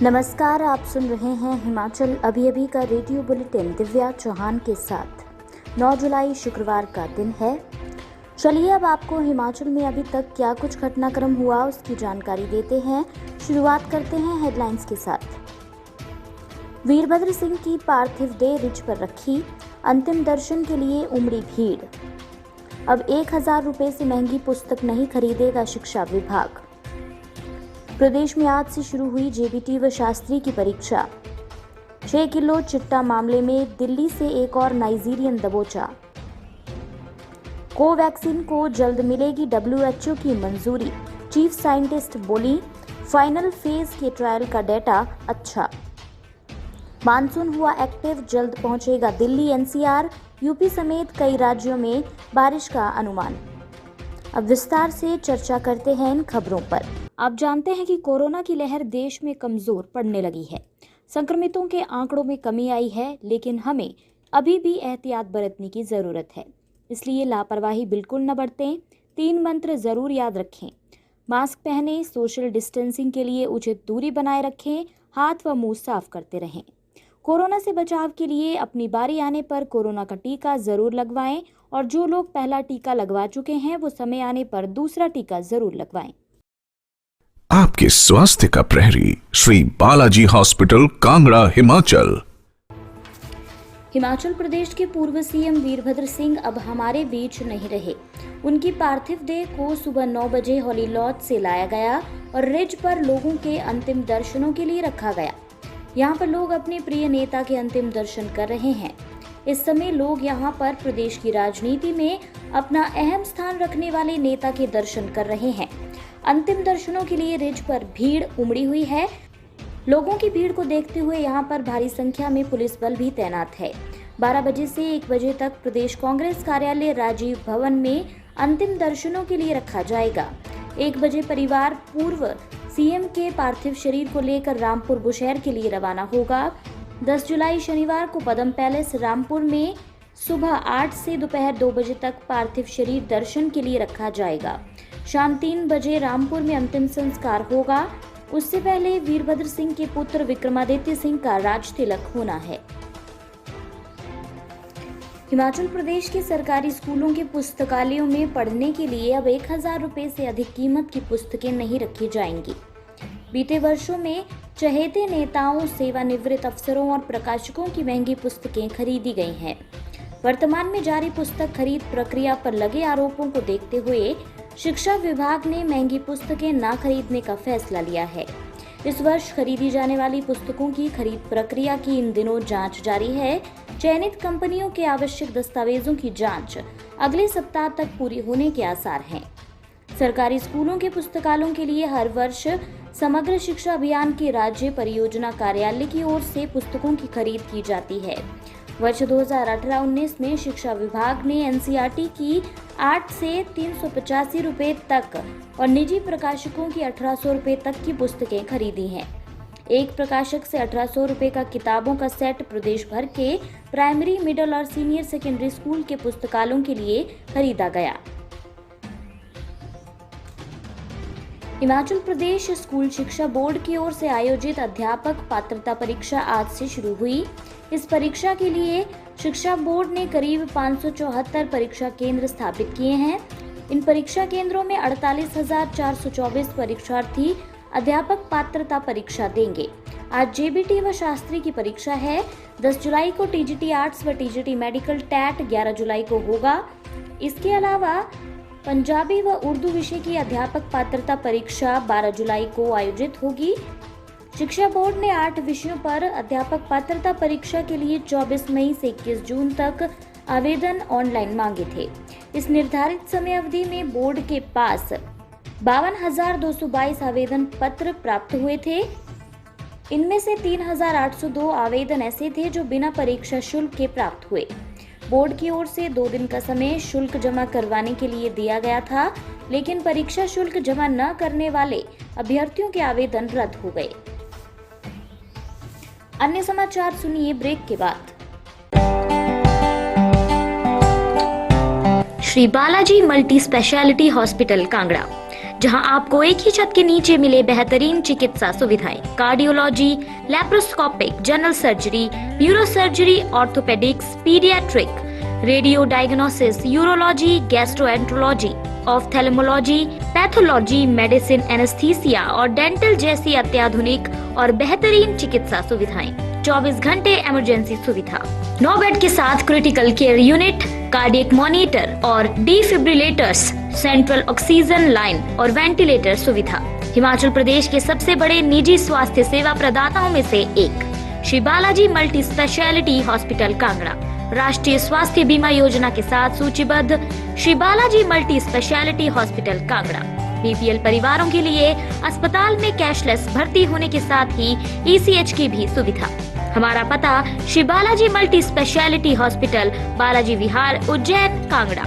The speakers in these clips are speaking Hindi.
नमस्कार, आप सुन रहे हैं हिमाचल अभी का रेडियो बुलेटिन दिव्या चौहान के साथ। 9 जुलाई शुक्रवार का दिन है। चलिए अब आपको हिमाचल में अभी तक क्या कुछ घटनाक्रम हुआ उसकी जानकारी देते हैं। शुरुआत करते हैं हेडलाइंस के साथ। वीरभद्र सिंह की पार्थिव देह रिज पर रखी, अंतिम दर्शन के लिए उमड़ी भीड़। अब 1000 रुपये से महंगी पुस्तक नहीं खरीदेगा शिक्षा विभाग। प्रदेश में आज से शुरू हुई जेबीटी व शास्त्री की परीक्षा। 6 किलो चिट्टा मामले में दिल्ली से एक और नाइजीरियन दबोचा। कोवैक्सीन को जल्द मिलेगी WHO की मंजूरी, चीफ साइंटिस्ट बोली। फाइनल फेज के ट्रायल का डेटा अच्छा। मानसून हुआ एक्टिव, जल्द पहुंचेगा दिल्ली NCR, यूपी समेत कई राज्यों में बारिश का अनुमान। अब विस्तार से चर्चा करते हैं इन खबरों पर। आप जानते हैं कि कोरोना की लहर देश में कमजोर पड़ने लगी है। संक्रमितों के आंकड़ों में कमी आई है, लेकिन हमें अभी भी एहतियात बरतने की जरूरत है। इसलिए लापरवाही बिल्कुल न बरतें। 3 मंत्र जरूर याद रखें। मास्क पहनें, सोशल डिस्टेंसिंग के लिए उचित दूरी बनाए रखें, हाथ व मुंह साफ करते रहें। कोरोना से बचाव के लिए अपनी बारी आने पर कोरोना का टीका जरूर लगवाएं और जो लोग पहला टीका लगवा चुके हैं वो समय आने पर दूसरा टीका जरूर लगवाएं। आपके स्वास्थ्य का प्रहरी श्री बालाजी हॉस्पिटल कांगड़ा हिमाचल। हिमाचल प्रदेश के पूर्व सीएम वीरभद्र सिंह अब हमारे बीच नहीं रहे। उनकी पार्थिव देह को सुबह 9 बजे हॉली लॉज से लाया गया और रिज पर लोगों के अंतिम दर्शनों के लिए रखा गया। यहाँ पर लोग अपने प्रिय नेता के अंतिम दर्शन कर रहे हैं। इस समय लोग यहाँ पर प्रदेश की राजनीति में अपना अहम स्थान रखने वाले नेता के दर्शन कर रहे हैं। अंतिम दर्शनों के लिए रिज पर भीड़ उमड़ी हुई है। लोगों की भीड़ को देखते हुए यहाँ पर भारी संख्या में पुलिस बल भी तैनात है। 12 बजे से 1 बजे तक प्रदेश कांग्रेस कार्यालय राजीव भवन में अंतिम दर्शनों के लिए रखा जाएगा। 1 बजे परिवार पूर्व सीएम के पार्थिव शरीर को लेकर रामपुर बुशहर के लिए रवाना होगा। 10 जुलाई शनिवार को पदम पैलेस रामपुर में सुबह 8 से दोपहर 2 बजे तक पार्थिव शरीर दर्शन के लिए रखा जाएगा। शाम 3 बजे रामपुर में अंतिम संस्कार होगा। उससे पहले वीरभद्र सिंह के पुत्र विक्रमादित्य सिंह का राज तिलक होना है। हिमाचल प्रदेश के सरकारी स्कूलों के पुस्तकालयों में पढ़ने के लिए अब 1000 रुपये से अधिक कीमत की पुस्तकें नहीं रखी जाएंगी। बीते वर्षों में चहेते नेताओं, सेवानिवृत्त अफसरों और प्रकाशकों की महंगी पुस्तकें खरीदी गई हैं। वर्तमान में जारी पुस्तक खरीद प्रक्रिया पर लगे आरोपों को देखते हुए शिक्षा विभाग ने महंगी पुस्तकें न खरीदने का फैसला लिया है। इस वर्ष खरीदी जाने वाली पुस्तकों की खरीद प्रक्रिया की इन दिनों जांच जारी है। चयनित कंपनियों के आवश्यक दस्तावेजों की जांच अगले सप्ताह तक पूरी होने के आसार हैं। सरकारी स्कूलों के पुस्तकालयों के लिए हर वर्ष समग्र शिक्षा अभियान के राज्य परियोजना कार्यालय की ओर से पुस्तकों की खरीद की जाती है। वर्ष 2018-19 में शिक्षा विभाग ने NCERT की 8 से 385 रुपये तक और निजी प्रकाशकों की 1800 रुपये तक की पुस्तकें खरीदी हैं। एक प्रकाशक से 1800 रुपये का किताबों का सेट प्रदेश भर के प्राइमरी, मिडिल और सीनियर सेकेंडरी स्कूल के पुस्तकालयों के लिए खरीदा गया। हिमाचल प्रदेश स्कूल शिक्षा बोर्ड की ओर से आयोजित अध्यापक पात्रता परीक्षा आज से शुरू हुई। इस परीक्षा के लिए शिक्षा बोर्ड ने करीब 574 परीक्षा केंद्र स्थापित किए हैं। इन परीक्षा केंद्रों में 48,424 परीक्षार्थी अध्यापक पात्रता परीक्षा देंगे। आज जेबीटी व शास्त्री की परीक्षा है। 10 जुलाई को TGT आर्ट्स व TGT मेडिकल टैट 11 जुलाई को होगा। इसके अलावा पंजाबी व उर्दू विषय की अध्यापक पात्रता परीक्षा 12 जुलाई को आयोजित होगी। शिक्षा बोर्ड ने 8 विषयों पर अध्यापक पात्रता परीक्षा के लिए 24 मई से 21 जून तक आवेदन ऑनलाइन मांगे थे। इस निर्धारित समय अवधि में बोर्ड के पास 52,222 आवेदन पत्र प्राप्त हुए थे। इनमें से 3,802 आवेदन ऐसे थे जो बिना परीक्षा शुल्क के प्राप्त हुए। बोर्ड की ओर से 2 दिन का समय शुल्क जमा करवाने के लिए दिया गया था, लेकिन परीक्षा शुल्क जमा न करने वाले अभ्यर्थियों के आवेदन रद्द हो गए। अन्य समाचार सुनिए ब्रेक के बाद। Shri Balaji multi speciality hospital Kangra जहां आपको एक ही छत के नीचे मिले बेहतरीन चिकित्सा सुविधाएं, cardiology, laparoscopic, general surgery, neuro surgery, orthopaedics, paediatric, radio diagnosis, urology, gastroenterology, ophthalmology, pathology, medicine, anaesthesia और डेंटल जैसी अत्याधुनिक और बेहतरीन चिकित्सा सुविधाएं, 24 घंटे इमरजेंसी सुविधा, 9 बेड के साथ critical care unit, cardiac monitor और डिफिब्रिलेटर्स, सेंट्रल ऑक्सीजन लाइन और वेंटिलेटर सुविधा। हिमाचल प्रदेश के सबसे बड़े निजी स्वास्थ्य सेवा प्रदाताओं में से एक Shri Balaji multi speciality hospital Kangra राष्ट्रीय स्वास्थ्य बीमा योजना के साथ सूचीबद्ध Shri Balaji multi speciality hospital Kangra BPL परिवारों के लिए अस्पताल में कैशलेस भर्ती होने के साथ ही ईसीएच की भी सुविधा। हमारा पता Shri Balaji multi speciality hospital, Balaji Vihar, Ujjain, Kangra.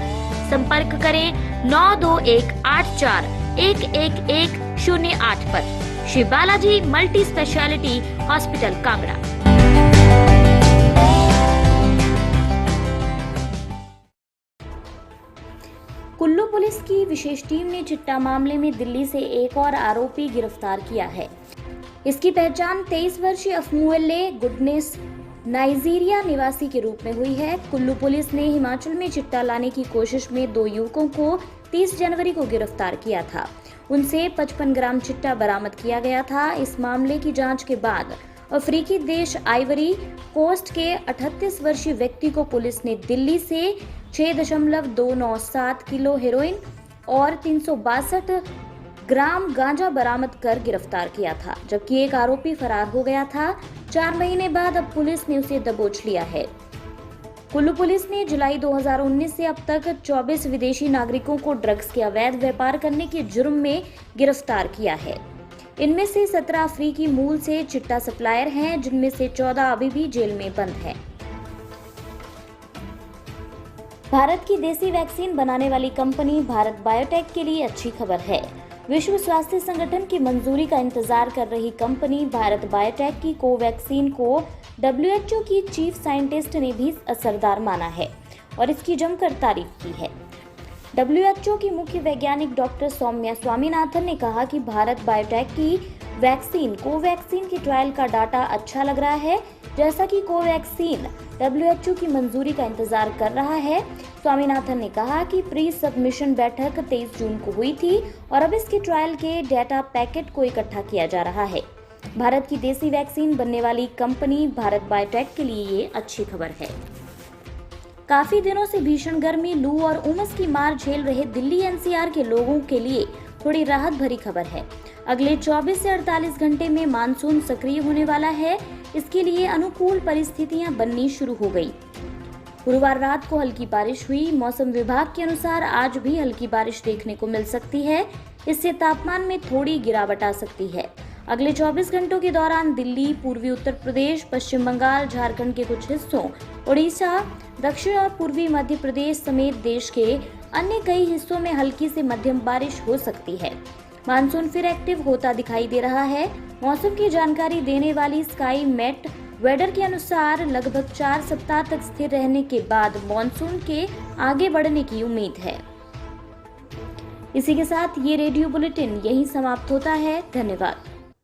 संपर्क करें 9218411108 पर। Shri Balaji multi speciality hospital Kangra. Kullu police की विशेष टीम ने चिट्टा मामले में दिल्ली से एक और आरोपी गिरफ्तार किया है। इसकी पहचान 23 वर्षीय अफमुल्ले गुडनेस नाइजीरिया निवासी के रूप में हुई है। कुल्लू पुलिस ने हिमाचल में चिट्टा लाने की कोशिश में 2 युवकों को 30 जनवरी को गिरफ्तार किया था। उनसे 55 ग्राम चिट्टा बरामद किया गया था। इस मामले की जांच के बाद अफ्रीकी देश आइवरी कोस्ट के 38 वर्षीय व्यक्ति को पुलिस ने दिल्ली से 6.297 किलो हेरोइन और 362 ग्राम गांजा बरामद कर गिरफ्तार किया था, जबकि एक आरोपी फरार हो गया था। 4 महीने बाद अब पुलिस ने उसे दबोच लिया है। कुल्लू पुलिस ने जुलाई 2019 से अब तक 24 विदेशी नागरिकों को ड्रग्स के अवैध व्यापार करने के जुर्म में गिरफ्तार किया है। इनमें से 17 अफ्रीकी मूल से चिट्टा सप्लायर हैं, जिनमें से 14 अभी भी जेल में बंद हैं। भारत की देसी वैक्सीन बनाने वाली कंपनी भारत बायोटेक के लिए अच्छी खबर है। विश्व स्वास्थ्य संगठन की मंजूरी का इंतजार कर रही कंपनी भारत बायोटेक की कोवैक्सीन को WHO की चीफ साइंटिस्ट ने भी असरदार माना है और इसकी जमकर तारीफ की है। WHO की मुख्य वैज्ञानिक डॉक्टर सौम्या स्वामीनाथन ने कहा कि भारत बायोटेक की वैक्सीन कोवैक्सीन की ट्रायल का डाटा अच्छा लग रहा है। जैसा कि कोवैक्सीन WHO की मंजूरी का इंतजार कर रहा है। स्वामीनाथन ने कहा कि प्री सबमिशन बैठक 23 जून को हुई थी और अब इसके ट्रायल के डेटा पैकेट को इकट्ठा किया जा रहा है। भारत की देसी वैक्सीन बनने वाली कंपनी भारत बायोटेक के लिए ये अच्छी खबर है। काफी दिनों से भीषण गर्मी, लू और उमस की मार झेल रहे दिल्ली एनसीआर के लोगों के लिए थोड़ी राहत भरी खबर है। अगले 24 से 48 घंटे में मानसून सक्रिय होने वाला है। इसके लिए अनुकूल परिस्थितियां बननी शुरू हो गई। गुरुवार रात को हल्की बारिश हुई। मौसम विभाग के अनुसार आज भी हल्की बारिश देखने को मिल सकती है। इससे तापमान में थोड़ी गिरावट आ सकती है। अगले 24 घंटों के दौरान दिल्ली, पूर्वी उत्तर प्रदेश, पश्चिम बंगाल, झारखंड के कुछ हिस्सों, उड़ीसा, दक्षिण और पूर्वी मध्य प्रदेश समेत देश के अन्य कई हिस्सों में हल्की से मध्यम बारिश हो सकती है। मानसून फिर एक्टिव होता दिखाई दे रहा है। मौसम की जानकारी देने वाली स्काई मेट वेदर के अनुसार लगभग 4 सप्ताह तक स्थिर रहने के बाद मॉनसून के आगे बढ़ने की उम्मीद है। इसी के साथ ये रेडियो बुलेटिन यहीं समाप्त होता है। धन्यवाद।